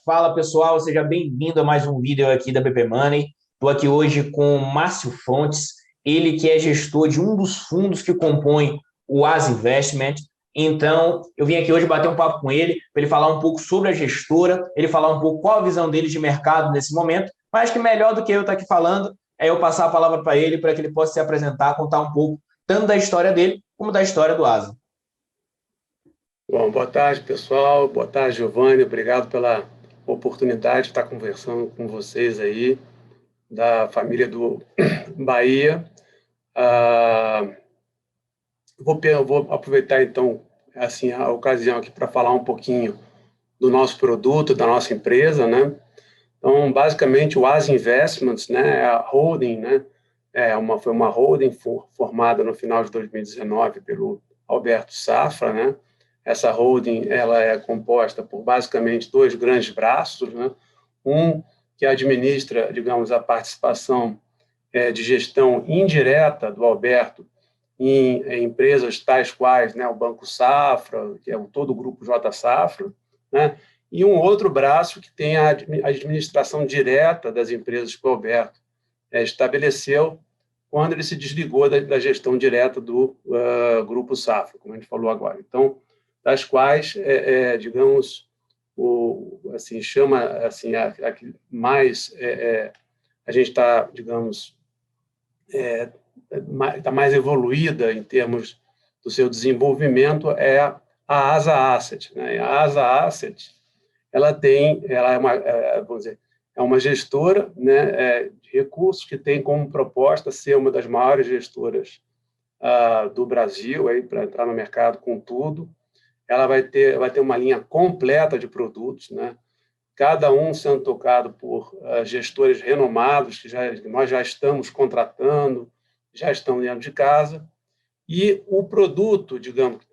Fala pessoal, seja bem-vindo a mais um vídeo aqui da BP Money. Estou aqui hoje com o Márcio Fontes, ele que é gestor de um dos fundos que compõem o As Investment. Então, eu vim aqui hoje bater um papo com ele, para ele falar um pouco sobre a gestora, ele falar um pouco qual a visão dele de mercado nesse momento, mas que melhor do que eu estar aqui falando é eu passar a palavra para ele, para que ele possa se apresentar, contar um pouco tanto da história dele, como da história do Asa. Bom, boa tarde, pessoal. Boa tarde, Giovanni. Obrigado pela oportunidade de estar conversando com vocês aí, da família do Bahia. Eu vou aproveitar, então, assim, a ocasião aqui para falar um pouquinho do nosso produto, da nossa empresa, né? Então, basicamente, o As Investments, né, é a holding, né? Foi uma holding formada no final de 2019 pelo Alberto Safra, né? Essa holding ela é composta por basicamente dois grandes braços, né? Um que administra, digamos, a participação de gestão indireta do Alberto em empresas tais quais, né, o Banco Safra, que é todo o grupo J Safra, né? E um outro braço que tem a administração direta das empresas que o Alberto estabeleceu quando ele se desligou da gestão direta do Grupo Safra, como a gente falou agora. Então, das quais, digamos, assim, chama assim, a que mais a gente está, digamos, está mais evoluída em termos do seu desenvolvimento é a Asa Asset, né? A Asa Asset ela é uma, vamos dizer, é uma gestora, né, de recursos que tem como proposta ser uma das maiores gestoras do Brasil aí para entrar no mercado com tudo. Ela vai ter uma linha completa de produtos, né? Cada um sendo tocado por gestores renomados que nós já estamos contratando, já estão dentro de casa. E o produto, digamos,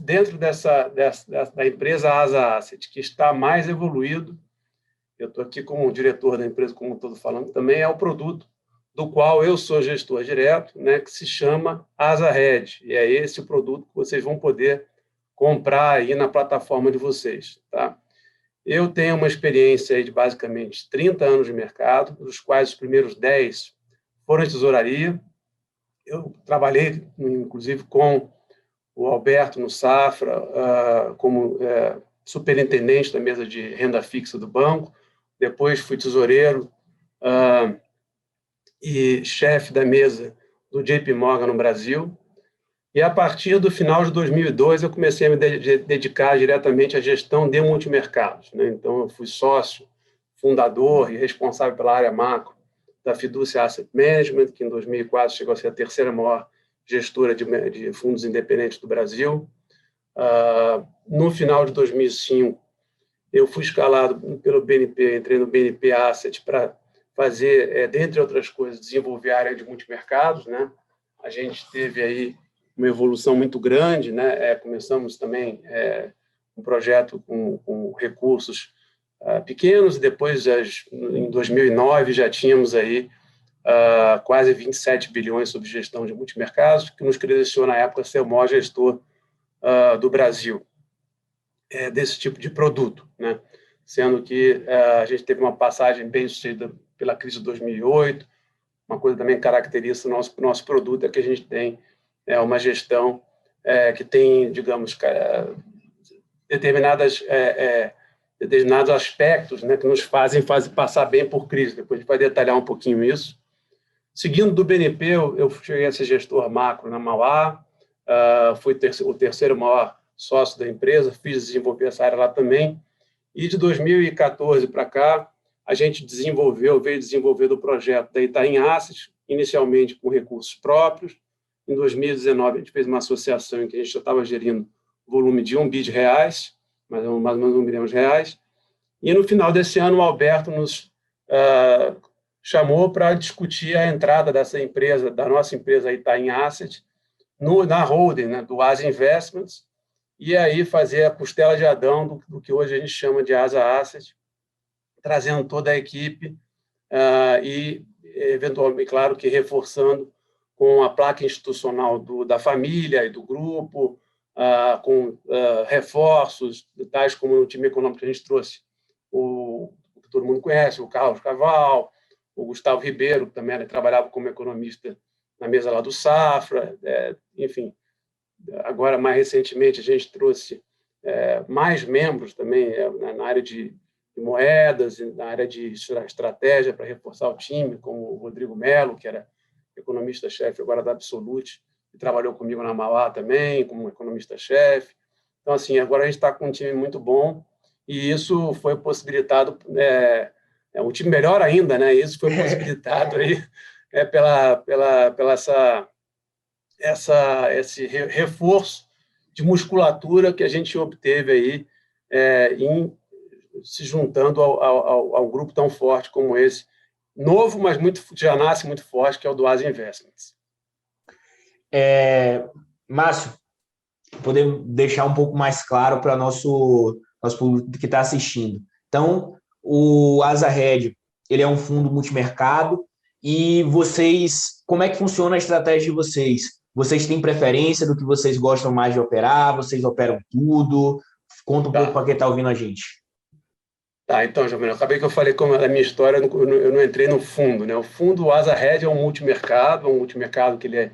dentro da empresa Asa Asset, que está mais evoluído, eu estou aqui como diretor da empresa, como estou falando, também é o produto do qual eu sou gestor direto, né, que se chama Asa Red. E é esse o produto que vocês vão poder comprar aí na plataforma de vocês. Tá? Eu tenho uma experiência aí de basicamente 30 anos de mercado, dos quais os primeiros 10 foram em tesouraria. Eu trabalhei, inclusive, com o Alberto no Safra, como superintendente da mesa de renda fixa do banco. Depois fui tesoureiro e chefe da mesa do JP Morgan no Brasil. E, a partir do final de 2002, eu comecei a me dedicar diretamente à gestão de multimercados, né? Então, eu fui sócio, fundador e responsável pela área macro da Fiducia Asset Management, que em 2004 chegou a ser a terceira maior gestora de fundos independentes do Brasil. No final de 2005, eu fui escalado pelo BNP, entrei no BNP Asset para fazer, dentre outras coisas, desenvolver a área de multimercados, né? A gente teve aí uma evolução muito grande, né? Começamos também um projeto com recursos pequenos, e depois, em 2009, já tínhamos aí quase 27 bilhões sob gestão de multimercados, que nos credenciou, na época, ser o maior gestor do Brasil desse tipo de produto, né? Sendo que a gente teve uma passagem bem sucedida pela crise de 2008. Uma coisa também que caracteriza o nosso produto é que a gente tem uma gestão que tem, digamos, determinados aspectos, né, que nos fazem passar bem por crise. Depois a gente vai detalhar um pouquinho isso. Seguindo do BNP, eu cheguei a ser gestor macro na Mauá, fui o terceiro maior sócio da empresa, fiz desenvolver essa área lá também. E de 2014 para cá, a gente veio desenvolvendo o projeto da Itaim Asset, inicialmente com recursos próprios. Em 2019, a gente fez uma associação em que a gente já estava gerindo volume de R$1 bilhão, mais ou menos R$1 bilhão. E no final desse ano, o Alberto nos chamou para discutir a entrada dessa empresa, da nossa empresa Itaim Asset, na holding, né, do As Investments, e aí fazer a costela de Adão do que hoje a gente chama de Asa Asset, trazendo toda a equipe e, eventualmente, claro que reforçando com a placa institucional da família e do grupo, com reforços, tais como no time econômico que a gente trouxe, o que todo mundo conhece, o Carlos Caval, o Gustavo Ribeiro, que também trabalhava como economista na mesa lá do Safra, enfim. Agora, mais recentemente, a gente trouxe mais membros também na área de moedas, na área de estratégia para reforçar o time, como o Rodrigo Melo, que era economista-chefe agora da Absolute, que trabalhou comigo na Mauá também, como economista-chefe. Então, assim, agora a gente está com um time muito bom e isso foi possibilitado, um time melhor ainda, né? Isso foi possibilitado aí, pela esse reforço de musculatura que a gente obteve aí se juntando ao grupo tão forte como esse, novo, mas já nasce muito forte, que é o do Asia Investments. Márcio, poder deixar um pouco mais claro para nosso público que está assistindo. Então, o Asa Red, ele é um fundo multimercado e vocês, como é que funciona a estratégia de vocês? Vocês têm preferência do que vocês gostam mais de operar? Vocês operam tudo? Conta um pouco para quem está ouvindo a gente. Tá, então, Giovanni, eu acabei que eu falei como a minha história, eu não entrei no fundo, né? O fundo, o Asa Red, é um multimercado que ele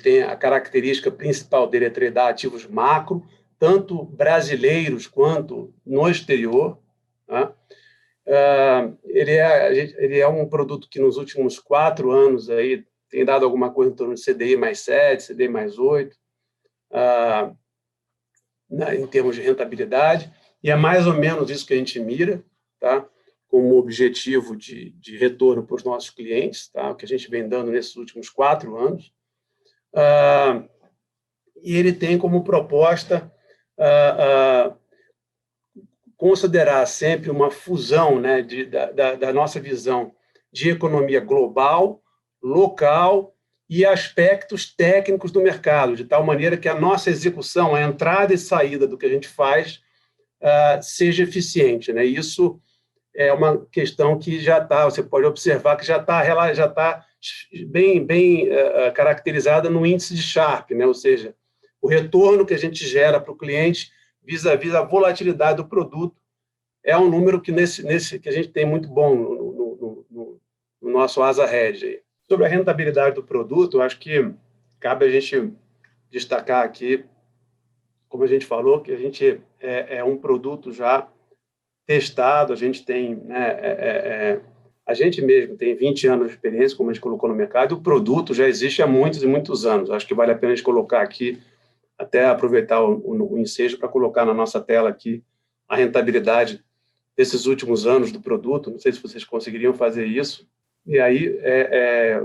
tem a característica principal dele é tradar ativos macro, tanto brasileiros quanto no exterior. Tá? Ele é um produto que nos últimos 4 anos aí tem dado alguma coisa em torno de CDI mais 7, CDI mais 8, em termos de rentabilidade, e é mais ou menos isso que a gente mira, tá? Como objetivo de retorno para os nossos clientes, tá? O que a gente vem dando nesses últimos 4 anos. E ele tem como proposta considerar sempre uma fusão, né, da nossa visão de economia global, local e aspectos técnicos do mercado, de tal maneira que a nossa execução, a entrada e saída do que a gente faz, seja eficiente, né? Isso é uma questão que já está, você pode observar que já está bem caracterizada no índice de Sharpe, né? Ou seja, o retorno que a gente gera para o cliente vis-à-vis a volatilidade do produto é um número que que a gente tem muito bom no nosso Asa Red aí. Sobre a rentabilidade do produto, acho que cabe a gente destacar aqui, como a gente falou, que a gente é um produto já testado, a gente tem, né, a gente mesmo tem 20 anos de experiência, como a gente colocou no mercado, e o produto já existe há muitos e muitos anos. Acho que vale a pena a gente colocar aqui, até aproveitar o ensejo para colocar na nossa tela aqui a rentabilidade desses últimos anos do produto. Não sei se vocês conseguiriam fazer isso. E aí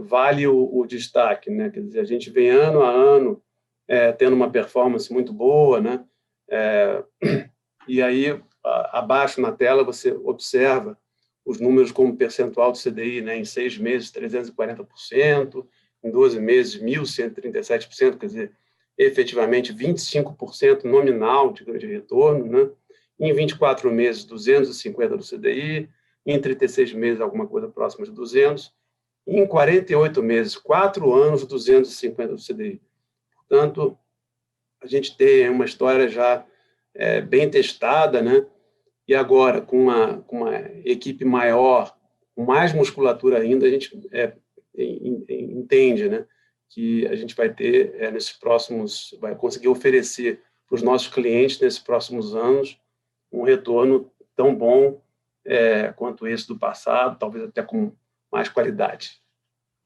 vale o destaque, né? Quer dizer, a gente vem ano a ano tendo uma performance muito boa, né? E aí, abaixo na tela, você observa os números como percentual do CDI, né? Em 6 meses, 340%, em 12 meses, 1.137%, quer dizer, efetivamente 25% nominal de retorno, né? Em 24 meses, 250% do CDI, em 36 meses, alguma coisa próxima de 200%, e em 48 meses, 4 anos, 250% do CDI. Portanto, a gente tem uma história já bem testada, né? E agora, com uma equipe maior, com mais musculatura ainda, a gente entende, né, que a gente vai ter, vai conseguir oferecer para os nossos clientes, nesses próximos anos, um retorno tão bom quanto esse do passado, talvez até com mais qualidade.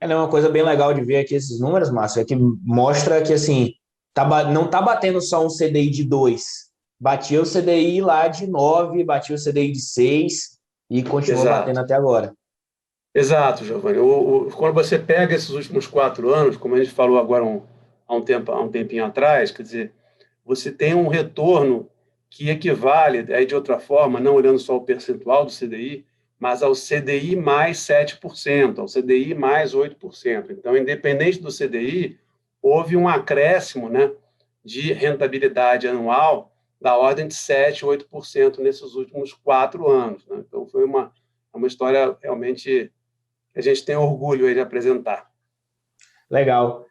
É uma coisa bem legal de ver aqui esses números, Márcio, é que mostra que assim, não está batendo só um CDI de 2, batia o CDI lá de 9, batia o CDI de 6 e continua batendo até agora. Exato, Giovanni. Quando você pega esses últimos 4 anos, como a gente falou agora há um tempinho atrás, quer dizer, você tem um retorno que equivale, aí de outra forma, não olhando só o percentual do CDI, mas ao CDI mais 7%, ao CDI mais 8%. Então, independente do CDI, houve um acréscimo, né, de rentabilidade anual da ordem de 7%, 8% nesses últimos 4 anos. Né? Então, foi uma história realmente que a gente tem orgulho aí de apresentar. Legal.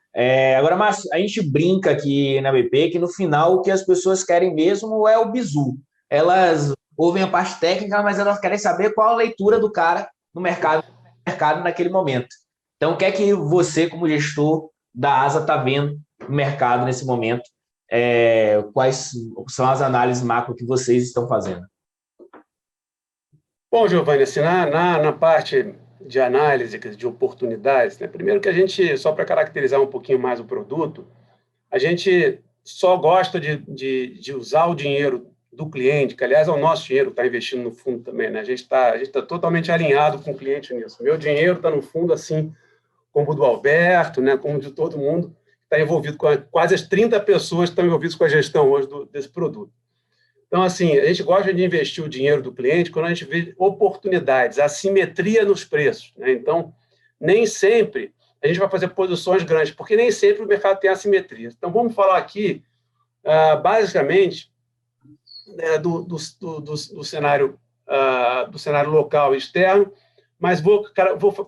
Agora, Márcio, a gente brinca aqui na BP que no final o que as pessoas querem mesmo é o bizu. Elas ouvem a parte técnica, mas elas querem saber qual a leitura do cara no mercado naquele momento. Então, o que é que você, como gestor da ASA, está vendo no mercado nesse momento? Quais são as análises macro que vocês estão fazendo? Bom, Giovanni, assim, na parte de análise de oportunidades, né, primeiro que a gente, só para caracterizar um pouquinho mais o produto, a gente só gosta de usar o dinheiro do cliente, que, aliás, é o nosso dinheiro que está investindo no fundo também. Né? A gente tá totalmente alinhado com o cliente nisso. Meu dinheiro está no fundo, assim como o do Alberto, né, como o de todo mundo, está envolvido quase as 30 pessoas que estão envolvidas com a gestão hoje desse produto. Então, assim, a gente gosta de investir o dinheiro do cliente quando a gente vê oportunidades, assimetria nos preços. Né? Então, nem sempre a gente vai fazer posições grandes, porque nem sempre o mercado tem assimetria. Então, vamos falar aqui, basicamente, né, do cenário local e externo, mas vou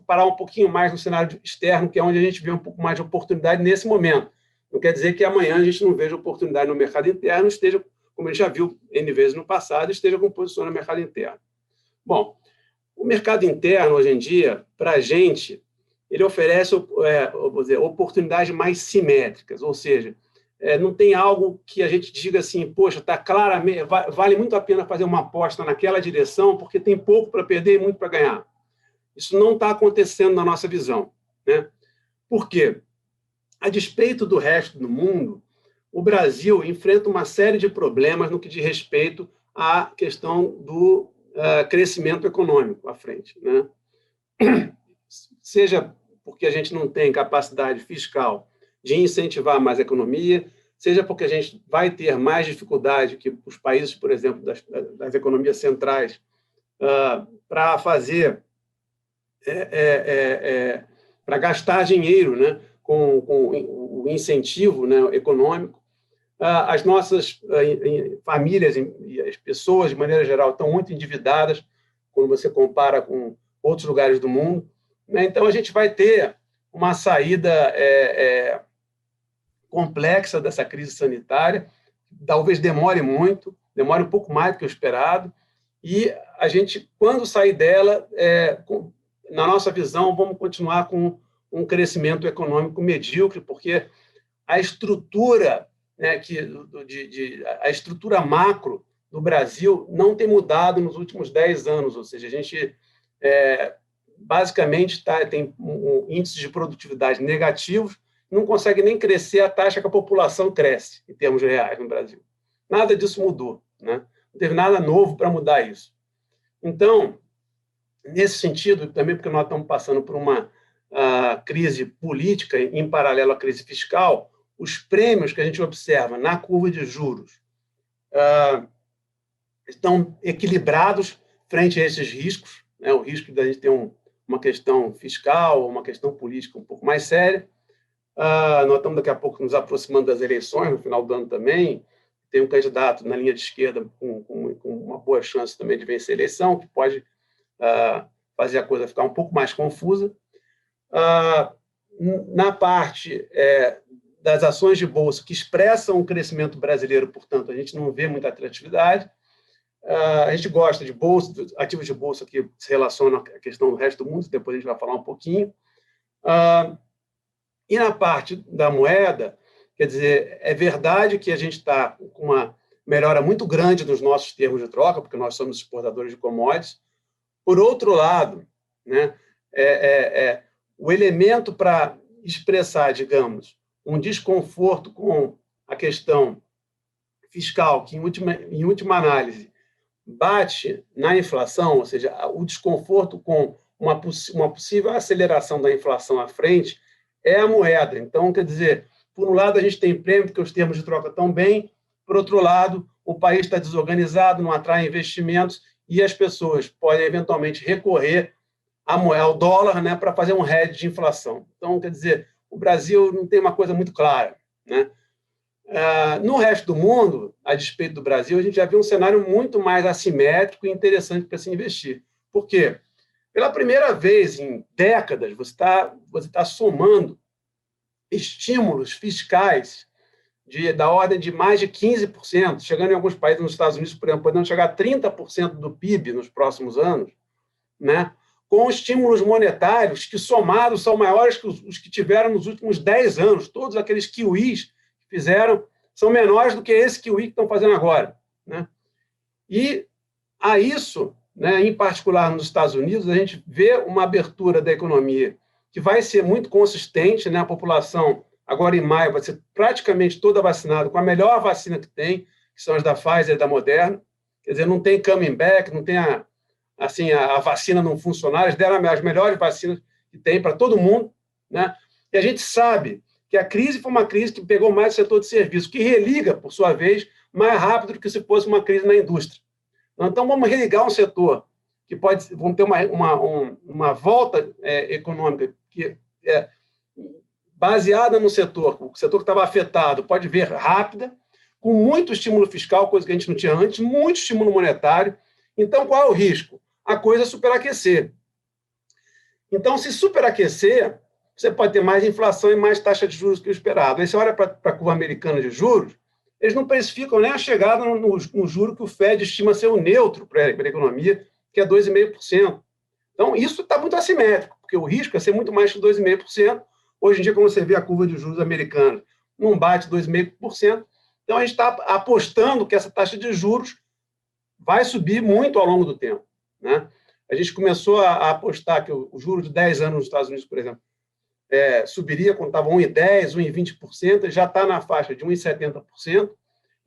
parar um pouquinho mais no cenário externo, que é onde a gente vê um pouco mais de oportunidade nesse momento. Não quer dizer que amanhã a gente não veja oportunidade no mercado interno, esteja, como a gente já viu N vezes no passado, esteja com posição no mercado interno. Bom, o mercado interno, hoje em dia, para a gente, ele oferece vou dizer, oportunidades mais simétricas, ou seja, não tem algo que a gente diga assim, poxa, está claramente, vale muito a pena fazer uma aposta naquela direção, porque tem pouco para perder e muito para ganhar. Isso não está acontecendo na nossa visão. Né? Por quê? A despeito do resto do mundo, o Brasil enfrenta uma série de problemas no que diz respeito à questão do crescimento econômico à frente. Né? Seja porque a gente não tem capacidade fiscal de incentivar mais a economia, seja porque a gente vai ter mais dificuldade que os países, por exemplo, das economias centrais, para fazer para gastar dinheiro, né, com o incentivo, né, econômico. As nossas famílias e as pessoas, de maneira geral, estão muito endividadas quando você compara com outros lugares do mundo. Né? Então, a gente vai ter uma saída complexa dessa crise sanitária, talvez demore muito, demore um pouco mais do que o esperado, e a gente, quando sair dela, na nossa visão, vamos continuar com um crescimento econômico medíocre, porque a estrutura, né, a estrutura macro do Brasil não tem mudado nos últimos 10 anos, ou seja, a gente basicamente tem índices de produtividade negativos, não consegue nem crescer a taxa que a população cresce, em termos reais, no Brasil. Nada disso mudou. Né? Não teve nada novo para mudar isso. Então, nesse sentido, também porque nós estamos passando por uma crise política em paralelo à crise fiscal, os prêmios que a gente observa na curva de juros estão equilibrados frente a esses riscos, né? O risco da gente ter uma questão fiscal, uma questão política um pouco mais séria. Nós estamos daqui a pouco nos aproximando das eleições, no final do ano também. Tem um candidato na linha de esquerda com uma boa chance também de vencer a eleição, que pode fazer a coisa ficar um pouco mais confusa. Na parte das ações de bolsa que expressam o crescimento brasileiro, portanto, a gente não vê muita atratividade. A gente gosta de bolsa, ativos de bolsa que se relacionam à questão do resto do mundo, depois a gente vai falar um pouquinho. E na parte da moeda, quer dizer, é verdade que a gente está com uma melhora muito grande nos nossos termos de troca, porque nós somos exportadores de commodities. Por outro lado, né, o elemento para expressar, digamos, um desconforto com a questão fiscal, que, em última análise, bate na inflação, ou seja, o desconforto com uma possível aceleração da inflação à frente, é a moeda. Então, quer dizer, por um lado, a gente tem prêmio, porque os termos de troca estão bem, por outro lado, o país está desorganizado, não atrai investimentos, e as pessoas podem, eventualmente, recorrer ao dólar, né, para fazer um hedge de inflação. Então, quer dizer, o Brasil não tem uma coisa muito clara. Né? No resto do mundo, a despeito do Brasil, a gente já viu um cenário muito mais assimétrico e interessante para se investir. Por quê? Pela primeira vez em décadas, você tá somando estímulos fiscais da ordem de mais de 15%, chegando em alguns países nos Estados Unidos, por exemplo, podendo chegar a 30% do PIB nos próximos anos, né? Com estímulos monetários que, somados, são maiores que os que tiveram nos últimos 10 anos. Todos aqueles QIs que fizeram são menores do que esse QI que estão fazendo agora, né? E a isso, né, em particular nos Estados Unidos, a gente vê uma abertura da economia que vai ser muito consistente, né? A população, agora em maio, vai ser praticamente toda vacinada com a melhor vacina que tem, que são as da Pfizer e da Moderna. Quer dizer, não tem coming back, não tem a vacina não funcionar, eles deram as melhores vacinas que tem para todo mundo, né? E a gente sabe que a crise foi uma crise que pegou mais o setor de serviços, que religa, por sua vez, mais rápido do que se fosse uma crise na indústria. Então, vamos religar um setor que vamos ter uma volta econômica que é baseada no setor, o setor que estava afetado pode ver rápida, com muito estímulo fiscal, coisa que a gente não tinha antes, muito estímulo monetário. Então, qual é o risco? A coisa superaquecer. Então, se superaquecer, você pode ter mais inflação e mais taxa de juros que o esperado. Aí você olha para a curva americana de juros, eles não precificam nem a chegada no juro que o Fed estima ser o neutro para a economia, que é 2,5%. Então, isso está muito assimétrico, porque o risco é ser muito mais que 2,5%. Hoje em dia, quando você vê a curva de juros americana, não bate 2,5%. Então, a gente está apostando que essa taxa de juros vai subir muito ao longo do tempo, né? A gente começou a apostar que o juro de 10 anos nos Estados Unidos, por exemplo, subiria quando estava 1,10%, 1,20%, já está na faixa de 1,70%,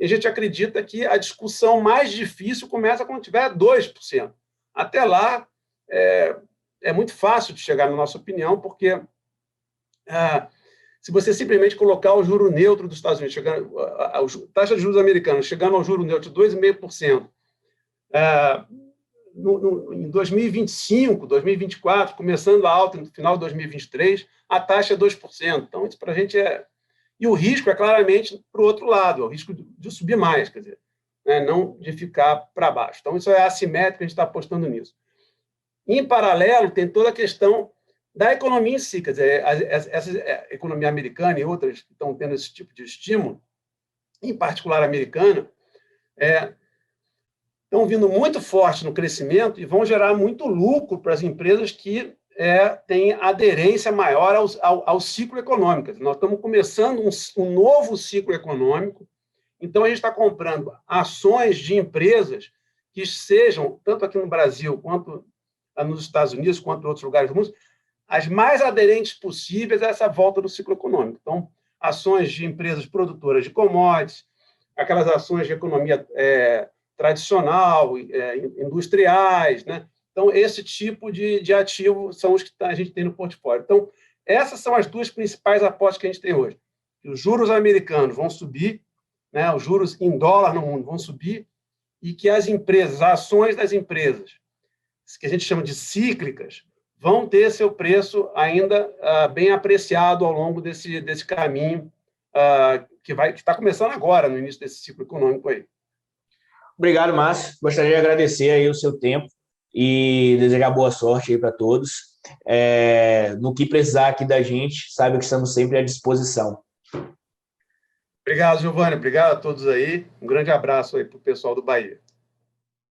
e a gente acredita que a discussão mais difícil começa quando tiver 2%. Até lá, é muito fácil de chegar, na nossa opinião, porque se você simplesmente colocar o juro neutro dos Estados Unidos, a taxa de juros americana chegando ao juro neutro de 2,5%, em 2025, 2024, começando a alta no final de 2023, a taxa é 2%. Então, isso para a gente é... E o risco é claramente para o outro lado, é o risco de subir mais, quer dizer, né, não de ficar para baixo. Então, isso é assimétrico, a gente está apostando nisso. Em paralelo, tem toda a questão da economia em si, quer dizer, essa economia americana e outras que estão tendo esse tipo de estímulo, em particular a americana, estão vindo muito forte no crescimento e vão gerar muito lucro para as empresas que têm aderência maior ao ciclo econômico. Nós estamos começando um novo ciclo econômico, então a gente está comprando ações de empresas que sejam, tanto aqui no Brasil, quanto nos Estados Unidos, quanto em outros lugares do mundo, as mais aderentes possíveis a essa volta do ciclo econômico. Então, ações de empresas produtoras de commodities, aquelas ações de economia tradicional, industriais, né? Então, esse tipo de ativo são os que a gente tem no portfólio. Então, essas são as duas principais apostas que a gente tem hoje. Os juros americanos vão subir, né? Os juros em dólar no mundo vão subir, e que as empresas, as ações das empresas, que a gente chama de cíclicas, vão ter seu preço ainda bem apreciado ao longo desse caminho que está começando agora, no início desse ciclo econômico aí. Obrigado, Márcio. Gostaria de agradecer aí o seu tempo e desejar boa sorte aí para todos. No que precisar aqui da gente, saiba que estamos sempre à disposição. Obrigado, Giovanni. Obrigado a todos aí. Um grande abraço aí para o pessoal do Bahia.